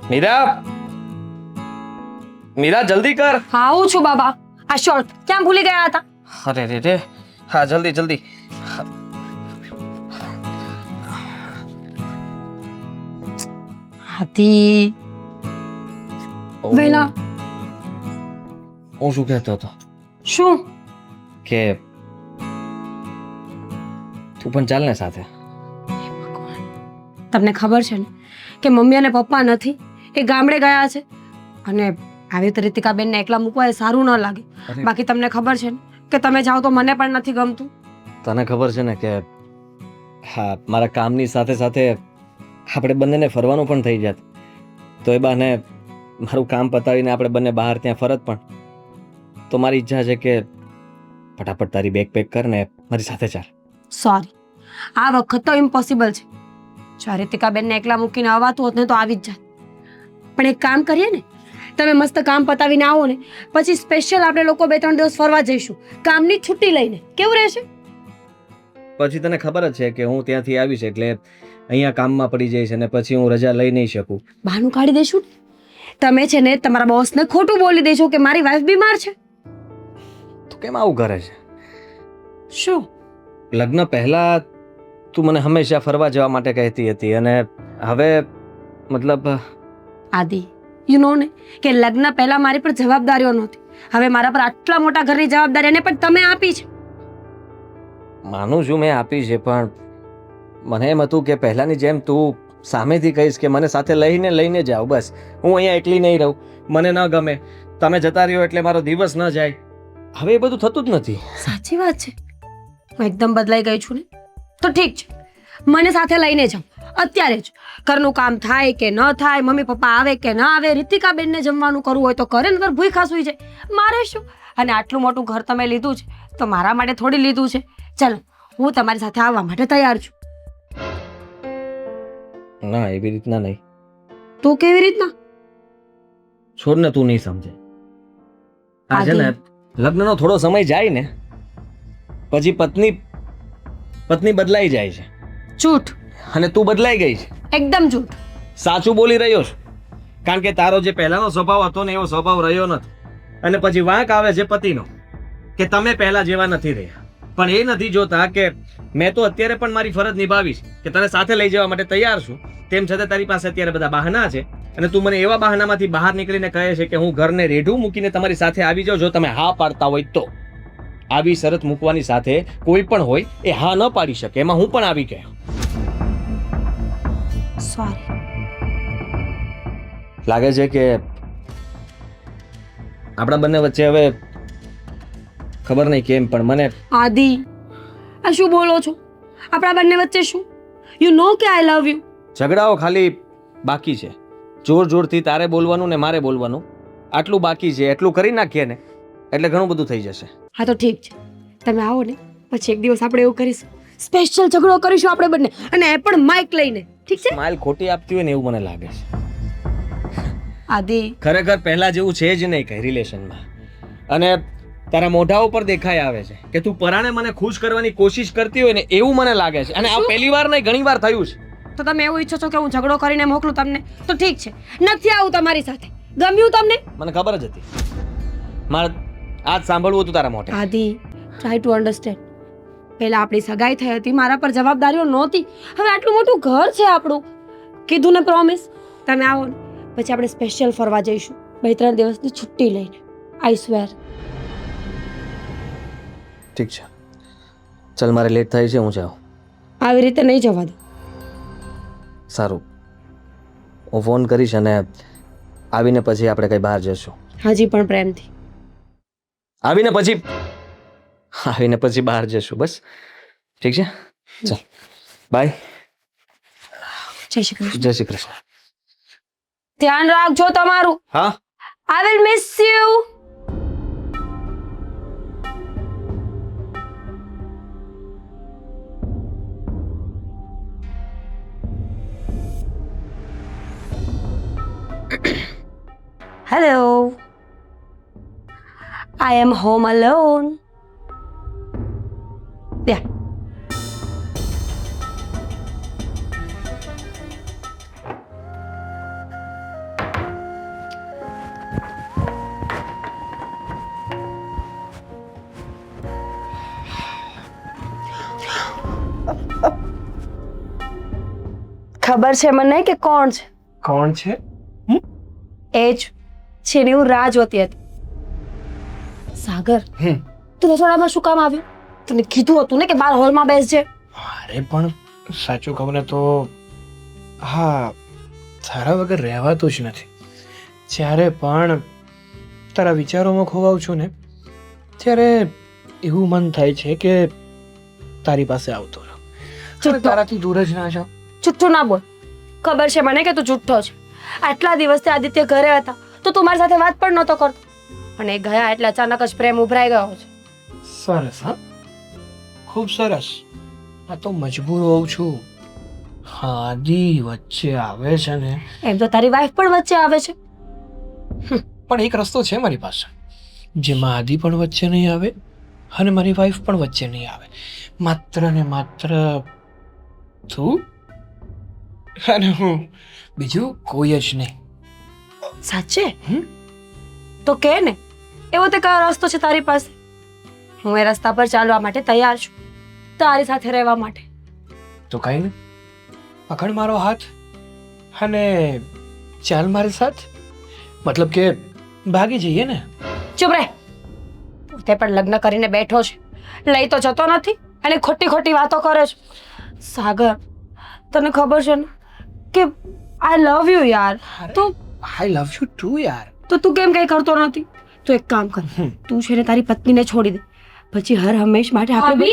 મીરા, મીરા જલ્દી કર. હા આવું છું બાબા. આ શોર્ટ ક્યાં ભૂલી ગયા હતા? અરે રે રે, હા જલ્દી જલ્દી. હતી વેલા. હું શું કહેતો હતો શું? કે તું પણ ચાલ ને સાથે. તમને ખબર છે ને કે મમ્મી અને પપ્પા નથી, એ ગામડે ગયા છે. અને આવી રીતે રીતિકાબેનને એકલા મૂકવા એ સારું ન લાગે. અરે. બાકી તમને ખબર છે ને કે તમે જાઓ તો મને પણ નથી ગમતું. તને ખબર છે ને કે હા, મારા કામની સાથે સાથે આપણે બંનેને ફરવાનું પણ થઈ જાત, તો એ બહાને મારું કામ પતાવીને આપણે બંને બહાર ત્યાં ફરત પણ. તો મારી ઈચ્છા છે કે ફટાફટ તારી બેગ પેક કર ને મારી સાથે ચાલ. સોરી, આ વખત તો ઇમ્પોસિબલ છે. જો રીતિકાબેનને એકલા મૂકીને આવવાતું હોત ને તો આવી જ જાત. પણ એક કામ કરીએ ને, તમે મસ્ત કામ પતાવીને આવો ને, પછી સ્પેશિયલ આપણે લોકો 2-3 દિવસ ફરવા જઈશું કામની છુટ્ટી લઈને. કેવું રહેશે? પછી તને ખબર જ છે કે હું ત્યાંથી આવીશ એટલે અહીંયા કામમાં પડી જઈશ અને પછી હું રજા લઈ નહીં શકું. બહાનું કાઢી દેશું ને. તમે છે ને તમારા બોસને ખોટું બોલી દેશો કે મારી વાઈફ બીમાર છે. તું કેમ આવું કરે છે? શું? લગ્ન પહેલા તું મને હંમેશા ફરવા જવા માટે કહેતી હતી અને હવે મતલબ આદિ, યુ નો ને કે લગ્ન પહેલા મારી પર જવાબદારીઓ નહોતી. હવે મારા પર આટલા મોટા ઘરની જવાબદારી અને પણ તમે આપી છે. માનું છું મેં આપી છે, પણ મને એમ હતું કે પહેલાની જેમ તું સામેથી કહીશ કે મને સાથે લઈને જાઓ. બસ હું અહીંયા એકલી નહીં રહું, મને ન ગમે, તમે જતા રહ્યો એટલે મારો દિવસ ન જાય. હવે એ બધું થતું જ નથી. સાચી વાત છે. હું એકદમ બદલાઈ ગઈ છું ને. તો ઠીક છે, મને સાથે લઈને જાઓ અત્યારે જ. ઘરનું કામ થાય કે ન થાય, મમ્મી પપ્પા આવે કે ન આવે, રીતિકાબેનને જમવાનું કરવું હોય તો કરે, નકર ભૂખ્યા સૂઈ જાય. મારે શું? અને આટલું મોટું ઘર તમે લીધું છે તો મારા માટે થોડી લીધું છે. ચલો, હું તમારી સાથે આવવા માટે તૈયાર છું. ના, એવી રીતના નહીં. તો કેવી રીતના? છોડ ને, તું નહીં સમજે. આ છે ને, લગ્નનો થોડો સમય જાય ને પછી પત્ની બદલાઈ જાય છે. જૂઠ. અને તું બદલાઈ ગઈ છે. એકદમ જૂઠ. સાચું બોલી રહ્યો છું, કારણ કે તારો જે પહેલાનો સ્વભાવ હતો ને એવો સ્વભાવ રહ્યો નથી. અને પછી વાંક આવે છે પતિનો કે તમે પહેલા જેવા નથી રહ્યા. પણ એ નથી જોતા કે મેં તો અત્યારે પણ મારી ફરજ નિભાવીશ કે તને સાથે લઈ જવા માટે તૈયાર છું. તેમ છતાં તારી પાસે અત્યારે બધા બહાના છે અને તું મને એવા બહાનામાંથી બહાર નીકળીને કહે છે કે હું ઘરને રેઢું મૂકીને તમારી સાથે આવી જાઉં. જો તમે હા પાડતા હોય તો. આવી શરત મૂકવાની સાથે કોઈ પણ હોય એ હા ન પાડી શકે. એમાં હું પણ આવી ગયો. સોરી. લાગે છે કે આપણા બંને વચ્ચે હવે ખબર નહીં કેમ પણ મને આદિ, આ શું બોલો છો? આપણા બંને વચ્ચે શું? યુ નો કે આઈ લવ યુ. ઝઘડાઓ ખાલી બાકી છે. જોરથી તારે બોલવાનું ને મારે બોલવાનું, આટલું બાકી છે. એટલું કરી નાખીએ ને એટલે ઘણું બધું થઈ જશે. હા તો ઠીક છે, તમે આવો ને પછી એક દિવસ આપણે એવું કરીશું, સ્પેશિયલ ઝઘડો કરીશું આપણે બંને, અને એ પણ માઇક લઈને. ઠીક છે? સ્માઈલ ખોટી આપતી હોય ને એવું મને લાગે છે. આદિ, ખરેખર પહેલા જેવું છે જ નહીં કઈ રિલેશનમાં. અને તારા મોઢા ઉપર દેખાઈ આવે છે કે તું પરાણે મને ખુશ કરવાની કોશિશ કરતી હોય ને એવું મને લાગે છે. અને આ પહેલી વાર નહીં, ઘણી વાર થયું છે. તો તમે એવું ઈચ્છો છો કે હું ઝઘડો કરીને મોકલું તમને? તો ઠીક છે, નથી આવું તમારી સાથે. ગમ્યું તમને? મને ખબર જ હતી. મારે આજ સાંભળવું હતું તારા મોઢે. આદિ, ટ્રાય ટુ અન્ડરસ્ટેન્ડ. પહેલા આપણી સગાઈ થઈ હતી, મારા પર જવાબદારીઓ નહોતી. હવે આટલું મોટું ઘર છે આપણું. કીધું ને પ્રોમિસ. તમે આવો ને પછી આપણે સ્પેશિયલ ફરવા જઈશું 2-3 દિવસની છુટ્ટી લઈને. આઈ સ્વેર. ઠીક છે, ચાલ મારે લેટ થાય છે, હું જાઉં. આવી રીતે નહીં જવા દો. સારું, હું ફોન કરીશ અને આવીને પછી આપણે કઈ બહાર જશું. હજી પણ પ્રેમથી. આવીને પછી બહાર જશું. બસ ઠીક છે, ચાલ બાય. જય શ્રી કૃષ્ણ. જય શ્રી કૃષ્ણ. ધ્યાન રાખજો તમારું. હા. આઈ will miss you. Hello. I am home alone. Yeah. ખબર છે મને કે કોણ છે? કોણ છે? એ જ જેની હું રાહ જોતી હતી. સાગર, તું રસોડામાં શું કામ આવ્યો? તને કીધું હતું ને કે બાર હોલમાં બેસજે. અરે પણ સાચું કહું ને તો હા, તારા વગર રહેવાતું જ નથી. જ્યારે પણ તારા વિચારોમાં ખોવાઉં છું ને ત્યારે એવું મન થાય છે કે તારી પાસે આવતો રહું, જુઠ્ઠો. તારાથી દૂર જ ના જાઉં. જુઠ્ઠું ના બોલ. ખબર છે મને કે તું જુઠ્ઠો છે. આટલા દિવસથી આદિત્ય ઘરે હતા તો તું મારી સાથે વાત પણ નહોતો કરતો, અને એ ગયા એટલે અચાનક જ પ્રેમ ઉભરાઈ ગયો છે. સરસ, હા, ખૂબ સરસ. આ તો મજબૂર હોઉં છું. હા, આદિ વચ્ચે આવે છે ને, એમ તો તારી વાઈફ પણ વચ્ચે આવે છે. પણ એક રસ્તો છે મારી પાસે જેમાં આદિ પણ વચ્ચે નહીં આવે અને મારી વાઈફ પણ વચ્ચે નહીં આવે. માત્ર ને માત્ર તું અને હું, બીજું કોઈ જ નહીં. સાચે? હમ? તો કે ને, એવો તે કયો રસ્તો છે તારી પાસે? હું એ રસ્તા પર ચાલવા માટે તૈયાર છું, તારી સાથે રહેવા માટે. તો કઈ નહીં, પકડ મારો હાથ અને ચાલ મારી સાથ. મતલબ કે ભાગી જઈએ ને. ચૂપ રહે. તે પણ લગ્ન કરીને બેઠો છે, લઈ તો જતો નથી અને ખોટી ખોટી વાતો કરે છે. સાગર, તને ખબર છે ને કે આઈ લવ યુ યાર. તો આઈ લવ યુ ટુ યાર. તો તું કેમ કઈ કરતો નથી? તો એક કામ કર, તું છે ને તારી પત્નીને છોડી દે, પછી હર હંમેશ માટે આપણે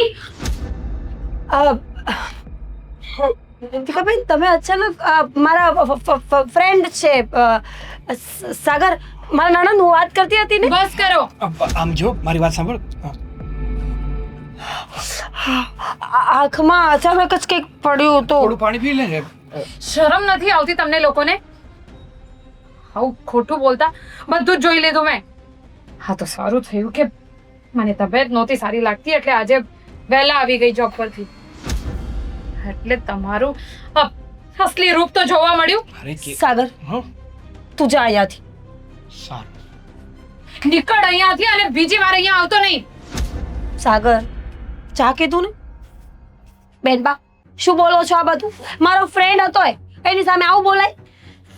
દીપિકાબેન, તમે અચાનક મારા ફ્રેન્ડ છે સાગર, મારા નણંદ, હું વાત કરતી હતી ને. બસ કરો. આમ જો, મારી વાત સાંભળ. આંખમાં અચાનક જ કંઈક પડ્યું તો. થોડું પાણી પી લે. શરમ નથી આવતી તમને લોકોને? આવું ખોટું બોલતા બધું જ જોઈ લીધું મેં. હા, તો સારું થયું કે મને તબિયત નહોતી સારી લાગતી એટલે આજે વહેલા આવી ગઈ જોબ પરથી, એટલે તમારું અસલી રૂપ તો જોવા મળ્યું. અરે સાગર, તું જા અહીંયાથી. સારું, નીકળ અહીંયાથી અને બીજી વાર અહીંયા આવતો નહીં. સાગર, ચા કીધું ને. બેનબા, શું બોલો છો આ બધું? મારો ફ્રેન્ડ હતો એની સામે આવું બોલાય?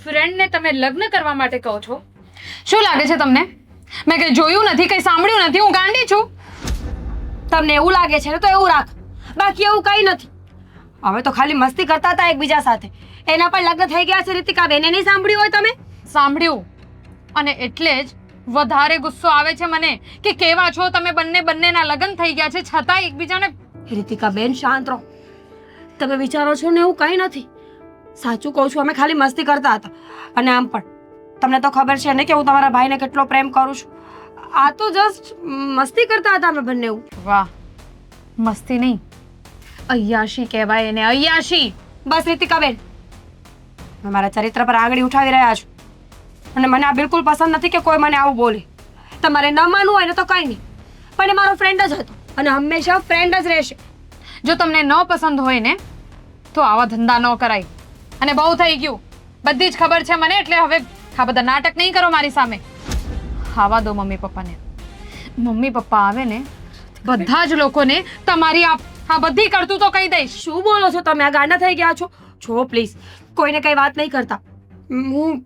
ફ્રેન્ડને તમે લગ્ન કરવા માટે કહો છો? શું લાગે છે તમને? મેં કઈ જોયું નથી, કઈ સાંભળ્યું નથી, હું ગાંડી છું? તમને એવું લાગે છે ને તો એવું રાખ, બાકી એવું કઈ નથી. હવે તો ખાલી મસ્તી કરતા હતા એકબીજા સાથે, એના પણ લગ્ન થઈ ગયા છે. રીતિકાબેન, નહીં સાંભળ્યું હોય તમે? સાંભળ્યું, અને એટલે જ વધારે ગુસ્સો આવે છે મને કે કેવા છો તમે બંનેના લગ્ન થઈ ગયા છે છતાં એકબીજાને. રીતિકાબેન, શાંત રહો. તમે વિચારો છો ને એવું કઈ નથી. સાચું કહું છું, અમે ખાલી મસ્તી કરતા હતા. અને આમ પણ તમને તો ખબર છે ને કે હું તમારા ભાઈને કેટલો પ્રેમ કરું છું. આ તો જસ્ટ મસ્તી કરતા હતા અમે બંને. વાહ, મસ્તી નહીં, અય્યાશી કહેવાય એને, અય્યાશી. બસ રીતિકાબેન, તમે મારા ચરિત્ર પર આંગળી ઉઠાવી રહ્યા છો અને મને આ બિલકુલ પસંદ નથી કે કોઈ મને આવું બોલે. તમારે ન માનવું હોય ને તો કંઈ નહીં, પણ એ મારો ફ્રેન્ડ જ હતો અને હંમેશા ફ્રેન્ડ જ રહેશે. જો તમને ન પસંદ હોય ને તો આવા ધંધા ન કરાય. અને બહુ થઈ ગયું, બધી જ ખબર છે મને, એટલે હવે આ બધા નાટક નહીં કરો મારી સામે. આવા દો મમ્મી પપ્પાને. મમ્મી પપ્પા આવે ને બધા જ લોકોને તમારી આ બધી કરતૂતો કહી દઈશ. શું બોલો છો તમે? આ ગાંડા થઈ ગયા છો? છો પ્લીઝ, કોઈને કઈ વાત નહીં કરતા.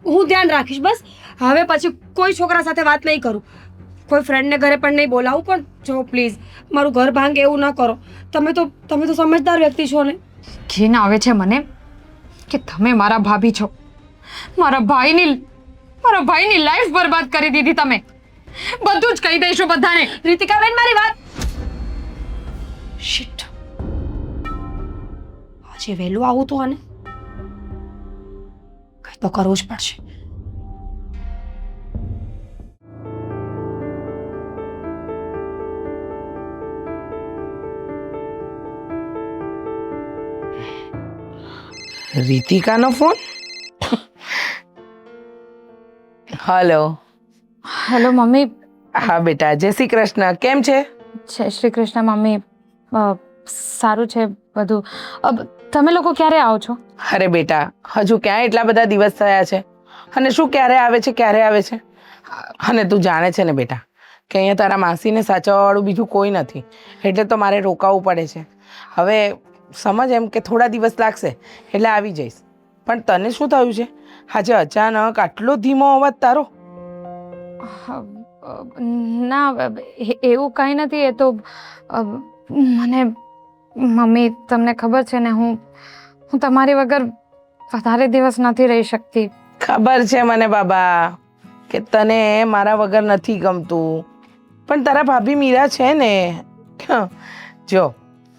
હું ધ્યાન રાખીશ. બસ હવે પછી કોઈ છોકરા સાથે વાત નહીં કરું, કોઈ ફ્રેન્ડને ઘરે પણ નહીં બોલાવું. પણ જો પ્લીઝ, મારું ઘર ભાંગે એવું ન કરો. તમે તો સમજદાર વ્યક્તિ છો ને. ઘેન આવે છે મને કે તમે મારા ભાભી છો. મારા ભાઈની લાઈફ બરબાદ કરી દીધી તમે. બધું જ કહી દઈશું બધાને. રીતિકાબેન, મારી વાત. શિટ, આજે વહેલું આવું તો આને કઈ તો કરવું જ પડશે. રીતિકાનો ફોન. હલો. Hello mummy. હા બેટા, જય શ્રી કૃષ્ણ. કેમ છે? જય શ્રી કૃષ્ણ મમ્મી. સારું છે બધું. તમે લોકો ક્યારે આવો છો? અરે બેટા, હજુ ક્યાં એટલા બધા દિવસ થયા છે, અને શું ક્યારે આવે છે. અને તું જાણે છે ને બેટા કે અહીંયા તારા માસીને સાચવવાવાળું બીજું કોઈ નથી, એટલે તો મારે રોકાવું પડે છે. હવે સમજ એમ કે થોડા દિવસ લાગશે એટલે આવી જઈશ. પણ તને શું થયું છે આજે અચાનક આટલો ધીમો અવાજ તારો? ના એવું કંઈ નથી. એ તો મને મમ્મી તમને ખબર છે ને હું તમારી વગર વધારે દિવસ નથી રહી શકતી. ખબર છે મને બાબા કે તને મારા વગર નથી ગમતું, પણ તારા ભાભી મીરા છે ને, જો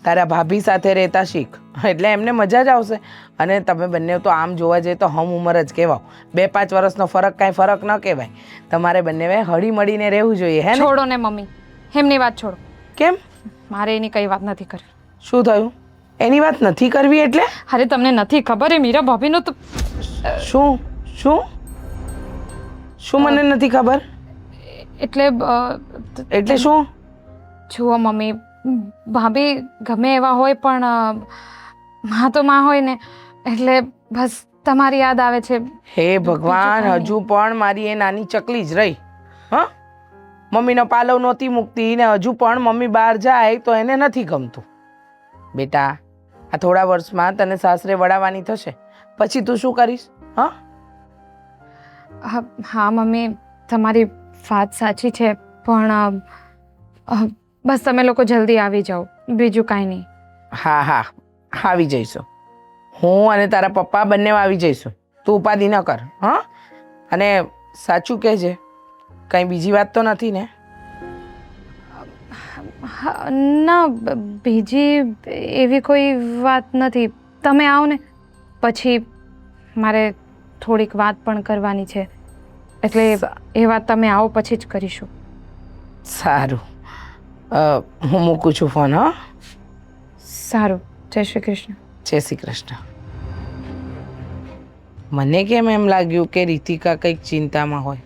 તારા ભાભી સાથે રહેતા શીખ એટલે એમને મજા જ આવશે. અને તમે બંને તો આમ જોવા જઈએ તો હમ ઉંમર જ કહેવાઓ, 2-5 વર્ષનો ફરક કાંઈ ફરક ન કહેવાય. તમારે બંને હળી મળીને રહેવું જોઈએ. હે ને? છોડો ને મમ્મી, એમની વાત છોડો. કેમ? મારે એની કઈ વાત નથી કરવી. શું થયું? એની વાત નથી કરવી એટલે? અરે તમને નથી ખબર એ મીરા ભાભીનો તો શું શું શું મને નથી ખબર એટલે શું? જુઓ મમ્મી, ભાભી ગમે એવા હોય પણ માં તો માં હોય ને, એટલે બસ તમારી યાદ આવે છે. હે ભગવાન, હજુ પણ મારી એ નાની ચકલી જ રહી. હા, મમ્મીનો પાલવ નહોતી મૂકતી ને હજુ પણ મમ્મી બહાર જાય તો એને નથી ગમતું. બેટા, આ થોડા વર્ષમાં તને સાસરે વળાવવાની થશે, પછી તું શું કરીશ? હા હા મમ્મી, તમારી વાત સાચી છે, પણ બસ તમે લોકો જલ્દી આવી જાઓ, બીજું કાંઈ નહીં. હા હા, આવી જઈશું. હું અને તારા પપ્પા બંને આવી જઈશું. તું ઉપાધિ ન કર. હા, અને સાચું કહેજે, કંઈ બીજી વાત તો નથી ને? ના, બીજી એવી કોઈ વાત નથી. તમે આવો ને પછી મારે થોડીક વાત પણ કરવાની છે, એટલે એ વાત તમે આવો પછી જ કરીશું. સારું, હું મૂકું છું ફોન. હા, સારું. જય શ્રી કૃષ્ણ. જય શ્રી કૃષ્ણ. મને કેમ એમ લાગ્યું કે રીતિકા કંઈક ચિંતામાં હોય.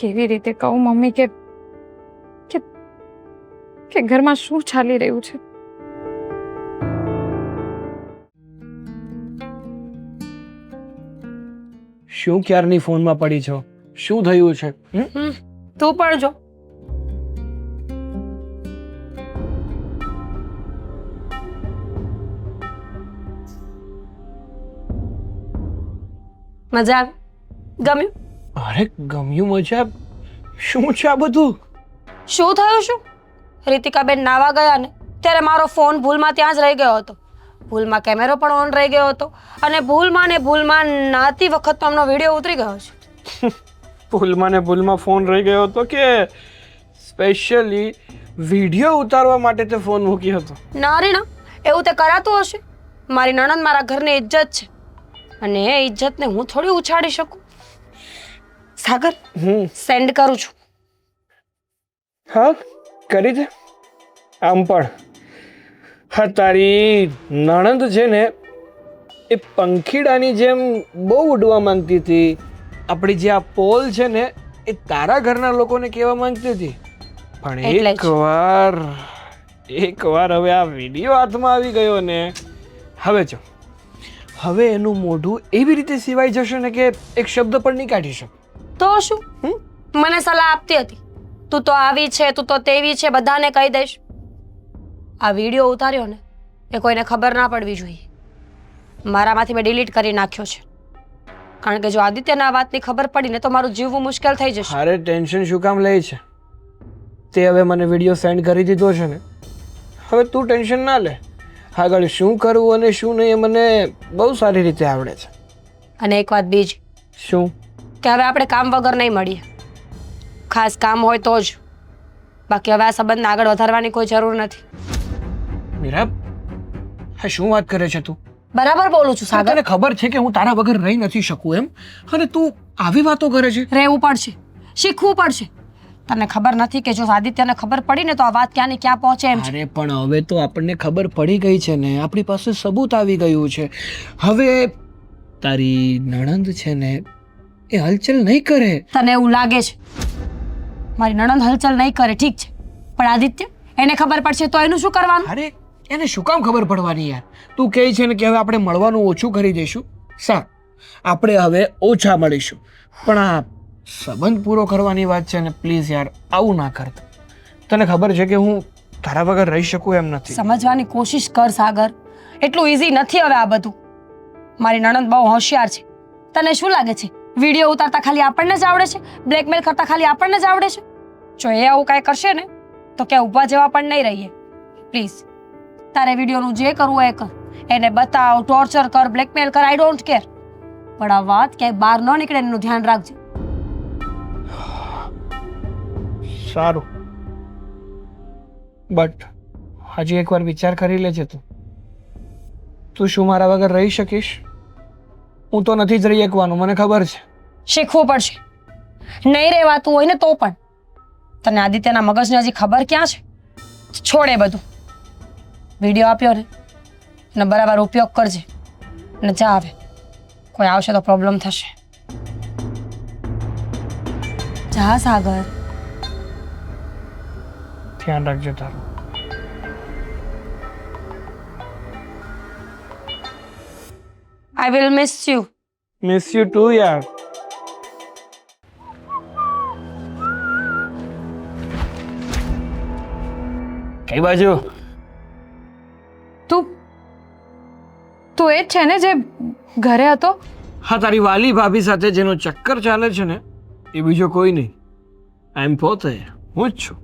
કેવી રીતે કહું મમ્મી કે ઘરમાં શું ચાલી રહ્યું છે? શું ક્યારની ફોનમાં પડી છો? શું થયું છે? તું પણ જો. મજા આવી? ગમ્યું? અરે ગમ્યું, મજા. શું છે આ બધું? શું થયું? શું રીતિકાબેન નાવા ગયા ને ત્યારે મારો ફોન ભૂલમાં ત્યાં જ રહી ગયો હતો. ભૂલમાં કેમેરો પણ ઓન રહી ગયો હતો અને ભૂલમાં નાતી વખત અમનો વિડીયો ઉતરી ગયો છે. ભૂલમાં ફોન રહી ગયો હતો કે સ્પેશિયલી વિડીયો ઉતારવા માટે તે ફોન મૂક્યો હતો? ના રે ના, એવું તે કરાતું હશે. મારી નણંદ મારા ઘરની ઇજ્જત છે અને એ ઇજ્જતને હું થોડી ઉછાળી શકું. સાગર, સેન્ડ કરું છું. હા, કરી દે. આમ પણ હા, તારી નણંદ છે ને એ પંખીડાની જેમ બહુ ઉડવા માંગતી હતી. આપણી જે આ પોલ છે ને એ તારા ઘરના લોકોને કહેવા માંગતી હતી, પણ એકવાર હવે આ વિડીયો હાથમાં આવી ગયો ને, હવે એનું મોઢું એવી રીતે સિવાય જશે ને કે એક શબ્દ પણ નહીં કાઢી શકે. તો શું? મને સલાહ આપતી હતી, તું તો આવી છે, તું તો તેવી છે, બધાને કહી દઈશ. આ વિડીયો ઉતાર્યો ને એ કોઈને ખબર ના પડવી જોઈએ. મારામાંથી મેં ડિલીટ કરી નાખ્યો છે, કારણ કે જો આદિત્યને આ વાતની ખબર પડી ને તો મારું જીવવું મુશ્કેલ થઈ જશે. અરે ટેન્શન શું કામ લે છે? તે હવે મને વિડીયો સેન્ડ કરી દીધો છે ને, હવે તું ટેન્શન ના લે. આગળ શું કરવું અને શું નહીં એ મને બહુ સારી રીતે આવડે છે. અને એક વાત બીજી. શું? કે હવે આપણે કામ વગર નહીં મળીએ. ખાસ કામ હોય તો જ, બાકી હવે આ સંબંધને આગળ વધારવાની કોઈ જરૂર નથી. મીરા, હા શું વાત કરે છે તું? બરાબર બોલું છું સાગર. તને ખબર છે કે હું તારા વગર રહી નથી શકું એમ, અને તું આવી વાતો કરે છે? રહેવું પડશે, શીખવું પડશે. તને ખબર નથી કે જો આદિત્યને ખબર પડી ને તો આ વાત ક્યાંની ક્યાં પહોંચે એમ છે. અરે પણ હવે તો આપણને ખબર પડી ગઈ છે ને, આપણી પાસે સબૂત આવી ગયું છે. હવે તારી નણંદ છે ને એ હલચલ નહીં કરે. તને એવું લાગે છે મારી નણંદ હલચલ નહીં કરે? ઠીક છે, પણ આદિત્ય, એને ખબર પડશે તો એનું શું કરવાનું? અરે એને શું કામ ખબર પડવાની યાર? તું કહે છે ને કે હવે આપણે મળવાનું ઓછું કરી દઈશું. સારું, આપણે હવે ઓછા મળીશું, પણ આ સંબંધ પૂરો કરવાની વાત છે ને, પ્લીઝ યાર આવું ના કરતો. તને ખબર છે કે હું તારા વગર રહી શકું એમ નથી. સમજવાની કોશિશ કર સાગર, એટલું ઈઝી નથી હવે આ બધું. મારી નણંદ બહુ હોશિયાર છે. તને શું લાગે છે વિડીયો ઉતારતા ખાલી આપણને જ આવડે છે? બ્લેકમેલ કરતા ખાલી આપણને જ આવડે છે? જો એ આવું કાંઈ કરશે ને તો ક્યાં ઊભા જેવા પણ નહીં રહીએ. પ્લીઝ તારે વિડીયોનું જે કરવું હોય એ કર, એને બતાવ, ટોર્ચર કર, બ્લેકમેલ કર, આઈ ડોન્ટ કેર, પણ આ વાત ક્યાંય બહાર ન નીકળે એનું ધ્યાન રાખજે. સારું, બટ હજી એકવાર વિચાર કરી લેજે. તું શું મારા વગર રહી શકીશ? હું તો નથી જ રહી શકવાનું, મને ખબર છે. શીખવું પડશે. નહીં રહેવાતું હોય ને તો પણ. તને આદિત્યના મગજને હજી ખબર ક્યાં છે? છોડે બધું. વિડીયો આપ્યો ને અને બરાબર ઉપયોગ કરજે અને જા આવે. કોઈ આવશે તો પ્રોબ્લેમ થશે. જા સાગર. ધ્યાન રાખજો તારું. I will miss you. Miss you too યાર. કઈ બાજુ? તું તું એ જ છે ને જે ઘરે હતો? હા, તારી વાલી ભાભી સાથે જેનો ચક્કર ચાલે છે ને એ બીજો કોઈ નહીં. આઈ એમ પોતે, હું જ છું.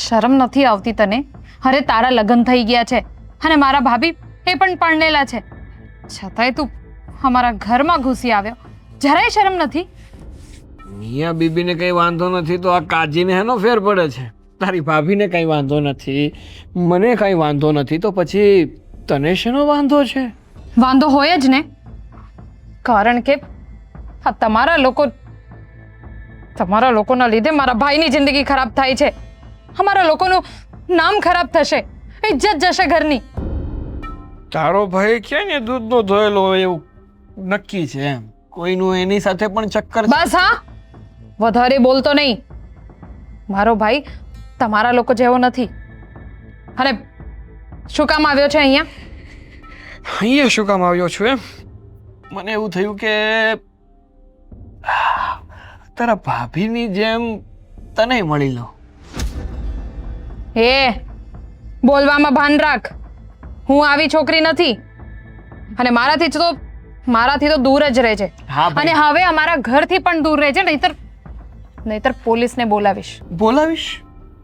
શરમ નથી આવતી તને? અરે તારા લગ્ન થઈ ગયા છે અને મારા ભાભી એ પણ પરણેલા છે, છતાંય તું અમારા ઘરમાં ઘૂસી આવ્યો. જરાય શરમ નથી? મિયા બીબીને કઈ વાંધો નથી તો આ કાજીને હેનો ફેર પડે છે? તારી ભાભીને કઈ વાંધો નથી, મને કઈ વાંધો નથી, તો પછી તને શેનો વાંધો છે? વાંધો હોય જ ને, કારણ કે આ તમારા લોકોના લીધે મારા ભાઈની જિંદગી ખરાબ થાય છે. અમારા લોકોનું નામ ખરાબ થશે, ઇજ્જત જશે ઘરની. તારો ભાઈ ક્યાં ને દૂધનો ધોયેલો હોય એવું નક્કી છે એમ? કોઈનું એની સાથે પણ ચક્કર? બસ હા, વધારે બોલતો નહીં. મારો ભાઈ તમારા લોકો જેવો નથી. અને શું કામ આવ્યો છે અહીંયા? અહીંયા શું કામ આવ્યો છું એમ? મને એવું થયું કે તારા ભાભીની જેમ તને મળી લો. એ બોલવામાં ભાન રાખ. હું આવી છોકરી નથી અને મારાથી તો દૂર જ રહેજે. હા અને હવે અમારા ઘરથી પણ દૂર રહેજે, નહીતર પોલીસને બોલાવીશ. બોલાવીશ?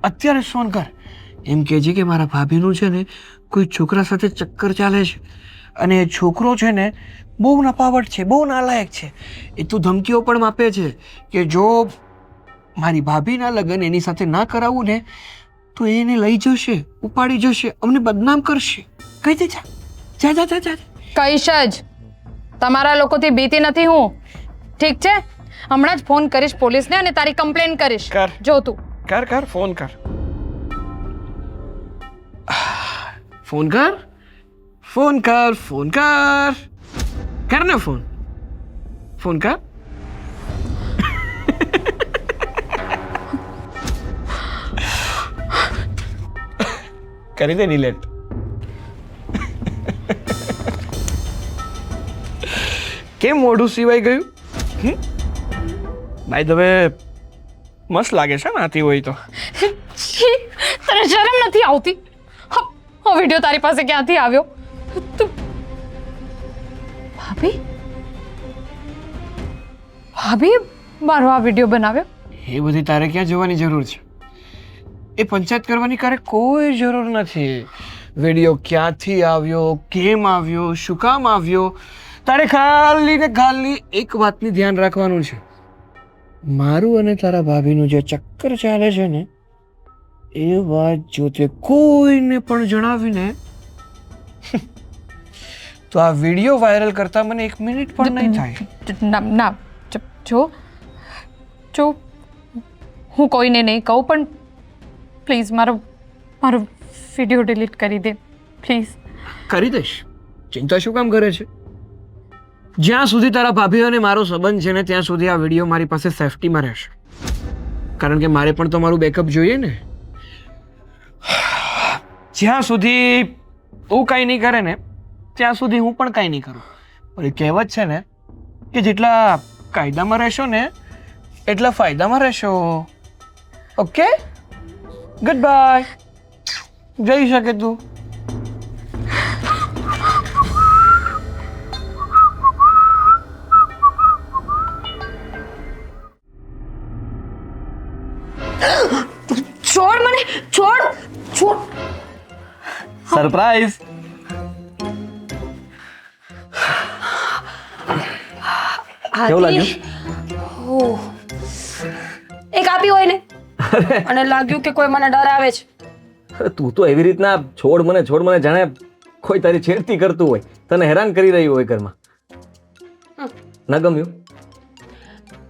અત્યારે ફોન કર. એમ કહેજે કે મારા ભાભીનું છે ને કોઈ છોકરા સાથે ચક્કર ચાલે છે અને એ છોકરો છે ને બહુ નપાવટ છે, બહુ નાલાયક છે. એ તો ધમકીઓ પણ આપે છે કે જો મારી ભાભીના લગ્ન એની સાથે ના કરાવું ને તો એને લઈ જશે, ઉપાડી જશે, અમને બદનામ કરશે. કહી દે, જા જા જા જા. કહીશ જ. તમારા લોકોથી બીતી નથી હું, ઠીક છે? હમણાં જ ફોન કરીશ પોલીસને અને તારી કમ્પ્લેન કરીશ. કર. જો તું કર ફોન કર. ફોન કર ફોન કર ફોન કર કર ને ફોન કર. કરી દે ડિલેટ. કેમ મોઢું સિવાય ગયું? ભાઈ તમે મસ્ત લાગે છે ને આથી હોય તો. છી, તને શરમ નથી આવતી? આ વિડિયો તારી પાસે ક્યાંથી આવ્યો? તું ભાભી મારો આ વિડિયો બનાવ્યો? એ બધી તારે ક્યાં જોવાની જરૂર છે? એ પંચાયત કરવાની કારે કોઈ જરૂર નથી. વિડીયો ક્યાંથી આવ્યો, કેમ આવ્યો, શું કામ આવ્યો, તારે ખાલી ને ખાલી એક વાતની ધ્યાન રાખવાનું છે. મારું અને તારા ભાભીનું જે ચક્કર ચાલે છે ને એ વાત જો તે કોઈને પણ જણાવીને તો આ વિડીયો વાયરલ કરતા મને 1 મિનિટ પણ નહીં થાય. ના જો હું કોઈને નહીં કહું, પણ પ્લીઝ મારો વિડીયો ડિલીટ કરી દે પ્લીઝ. કરી દઈશ. ચિંતા શું કામ કરે છે? જ્યાં સુધી તારા ભાભી અને મારો સંબંધ છે ને ત્યાં સુધી આ વિડીયો મારી પાસે સેફટીમાં રહેશે. કારણ કે મારે પણ તો મારું બેકઅપ જોઈએ ને. જ્યાં સુધી તું કાંઈ નહીં કરે ને ત્યાં સુધી હું પણ કાંઈ નહીં કરું. પણ એ કહેવત છે ને કે જેટલા કાયદામાં રહેશો ને એટલા ફાયદામાં રહેશો. Okay, good bye. જઈ શકે તું. છોડ છોડ. સરપ્રાઈઝ. કેવું લાગ્યું? ઓહ, એક આપી હોય ને અને લાગ્યું કે કોઈ મને ડરાવે છે. અરે તું તો એવી રીતના છોડ મને જાણે કોઈ તારી છેડતી કરતું હોય, તને હેરાન કરી રહ્યું હોય ઘરમાં. ન ગમ્યું?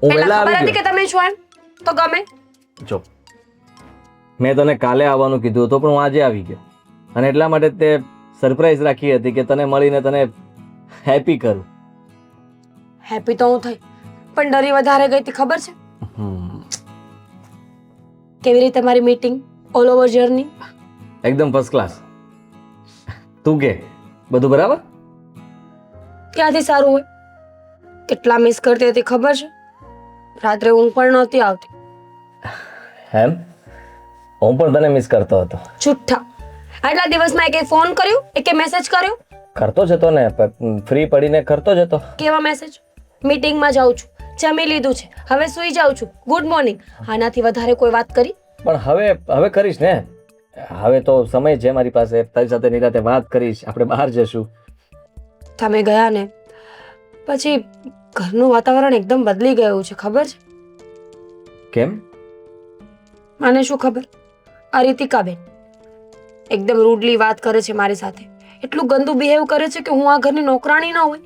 હું પેલા વહેલા ખબર આવી હતી કે ગયો. તમે છો એમ તો ગમે. જો મેં તને કાલે આવવાનું કીધું હતું પણ હું આજે આવી ગયો, અને એટલા માટે તે સરપ્રાઈઝ રાખી હતી કે તને મળીને તને હેપી કરું. હેપી તો હું થઈ, પણ ડરી વધારે ગઈ હતી ખબર છે. કેવી રીતે મારી મીટિંગ ઓલ ઓવર જર્ની. એકદમ ફર્સ્ટ ક્લાસ. તું કે બધું બરાબર? ક્યાંથી સારું હોય. કેટલા મિસ કરતી હતી ખબર છે. રાત્રે ઊંઘ પણ નહોતી આવતી. એમ? હું પણ તને મિસ કરતો હતો. છુઠ્ઠા. આટલા દિવસમાં એકે ફોન કર્યો, એકે મેસેજ કર્યો. કરતો જ હતો ને, ફ્રી પડીને કરતો જ હતો. કેવા મેસેજ? મીટિંગમાં જાઉં છું, જમી લીધું છે, હવે સૂઈ જાઉં છું, ગુડ મોર્નિંગ. આનાથી વધારે કોઈ વાત કરી? પણ હવે કરીશ ને. હવે તો સમય છે મારી પાસે, તારી સાથે નિરાતે વાત કરીશ, આપણે બહાર જશું. તમે ગયા ને પછી ઘરનું વાતાવરણ એકદમ બદલી ગયું છે ખબર છે. કેમ? મને શું ખબર. આ રીતિકાબેન એકદમ રૂડલી વાત કરે છે મારી સાથે, એટલું ગંદુ બિહેવ કરે છે કે હું આ ઘરની નોકરાણી ના હોય.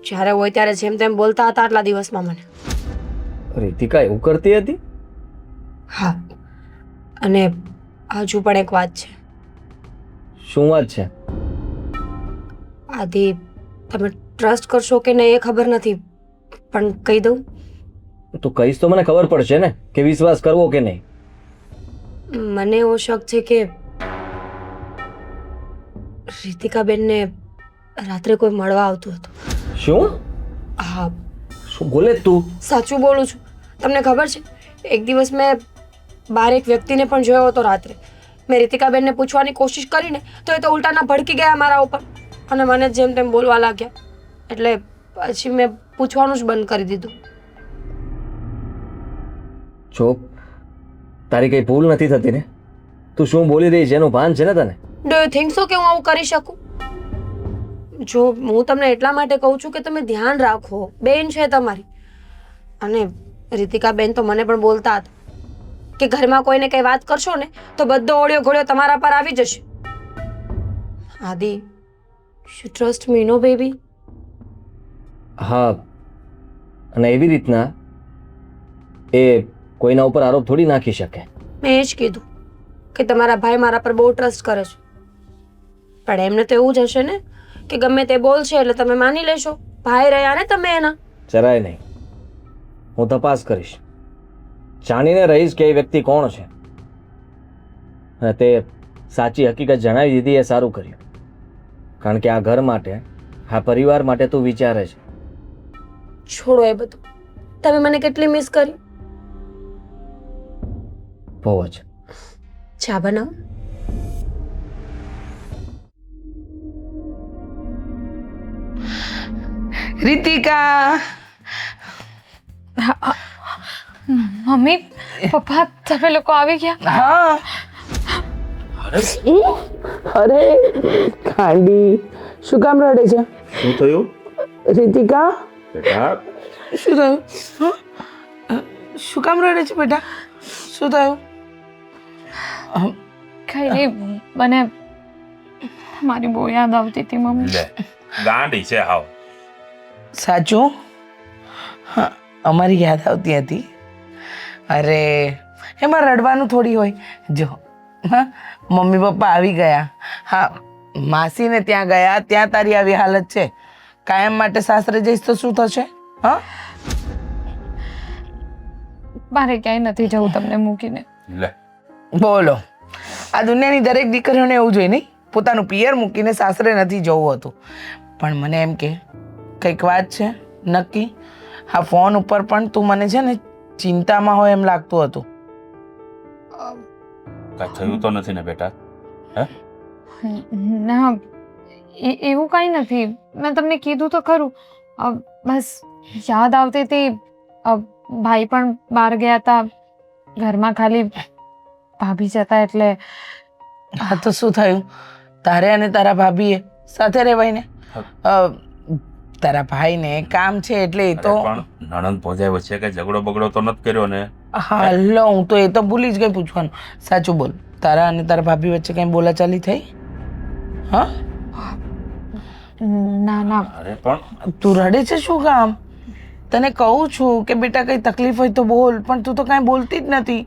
જ્યારે હોય ત્યારે જેમ તેમ બોલતા હતા આટલા દિવસમાં મને. રીતિકા એવું કરતી હતી? હા, અને હજુ પણ એક વાત છે. શું વાત છે? આદિ, તમે ટ્રસ્ટ કરશો કે નહીં એ ખબર નથી, પણ કહી દઉં. તું કહીશ તો મને ખબર પડશે ને કે વિશ્વાસ કરવો કે નહીં. મને એવો શક છે કે રીતિકાબેનને રાત્રે કોઈ મળવા આવતું હતું. શું? હા, શું બોલે તું? સાચું બોલું છું. તમને ખબર છે, એક દિવસ મેં બહાર એક વ્યક્તિને પણ જોયો હતો રાત્રે. મેં રીતિકાબેનને પૂછવાની કોશિશ કરીને તો એ તો ઉલટાના ભડકી ગયા મારા ઉપર અને મને જેમ તેમ બોલવા લાગ્યા. એટલે પછી મેં પૂછવાનું જ બંધ કરી દીધું. જો તારી કઈ ભૂલ નથી થતી ને, તું શું બોલી રહી છે એનું ભાન છે ને તને? ડુ યુ થિંક સો કે હું આવું કરી શકું? જો હું તમને એટલા માટે કહું છું કે તમે ધ્યાન રાખો. બેન છે તમારી. અને રીતિકાબેન તો મને પણ બોલતા હતા કે ઘરમાં કોઈને કઈ વાત કરશો ને તો બધો ઓળ્યો ઘોળ્યો તમારા પર આવી જશે. Adi, you trust me no baby. હા, અને એવી રીતના એ કોઈના ઉપર આરોપ થોડી નાખી શકે. મેં એ જ કીધું કે તમારા ભાઈ મારા પર બહુ ટ્રસ્ટ કરે છે, પણ એમને તો એવું જ હશે ને કે ગમે તે બોલશે એટલે તમે માની લેશો. ભાઈ રહ્યા ને તમે એના. જરાય નહીં. હું તપાસ કરીશ, જાણીને રહીશ કે એ વ્યક્તિ કોણ છે, અને તે સાચી હકીકત જણાવી દીધી એ સારું કર્યું. કારણ કે આ ઘર માટે, આ પરિવાર માટે તું વિચારે છે. છોડો એ બધું. તમે મને કેટલી મિસ કરી. બહુ જ. ચા બનાવો. રીતિકા, મમ્મી પપ્પા તમે લોકો આવી ગયા? હા. અરે ખાંડી, શું કામ રડે છે? શું થયું રીતિકા, બેટા? શું થયું? શું કામ રડે છે બેટા? શું થયું? કઈ નહીં, મને મારી બહુ યાદ આવતી હતી મમ્મી. લે ગાંડી છે હાવ. સાચું? હા, અમારી યાદ આવતી હતી. અરે એમાં રડવાનું થોડી હોય. જો હા, મમ્મી પપ્પા આવી ગયા. હા, માસીને ત્યાં ગયા, ત્યાં તારી આવી હાલત છે. કાયમ માટે સાસરે જઈશ તો શું થશે? હા, મારે ક્યાંય નથી જવું તમને મૂકીને. લે બોલો, આ દુનિયાની દરેક દીકરીઓને એવું જોઈએ નહીં? પોતાનું પિયર મૂકીને સાસરે નથી જવું હતું. પણ મને એમ કે કંઈક વાત છે નક્કી? આ ફોન ઉપર પણ તું મને છે ને ચિંતામાં હોય એમ લાગતું હતું. કાંઈ થયું તો નથી ને બેટા? હે? ના, એવું કાંઈ નથી. મેં તમને કીધું તો ખરું. બસ યાદ આવતી હતી. ભાઈ પણ બહાર ગયા હતા. ઘરમાં ખાલી ભાભી જતા એટલે હા તો શું થયું? તારે અને તારા ભાભીએ સાથે રહેવાય ને. તારા ભાઈને કામ છે એટલે એ તો અરે પણ નણંદ ભોજાઈ વચ્ચે કઈ ઝઘડો બગડો તો નથી કર્યો ને? હા લો, હું તો એ તો ભૂલી જ ગઈ પૂછવાનું. સાચું બોલ, તારા અને તારા ભાભી વચ્ચે કઈ બોલાચાલી થઈ? હા, ના ના અરે પણ તું રડે છે શું કામ? તને કહું છું કે બેટા કઈ તકલીફ હોય તો બોલ, પણ તું તો કાંઈ બોલતી જ નથી.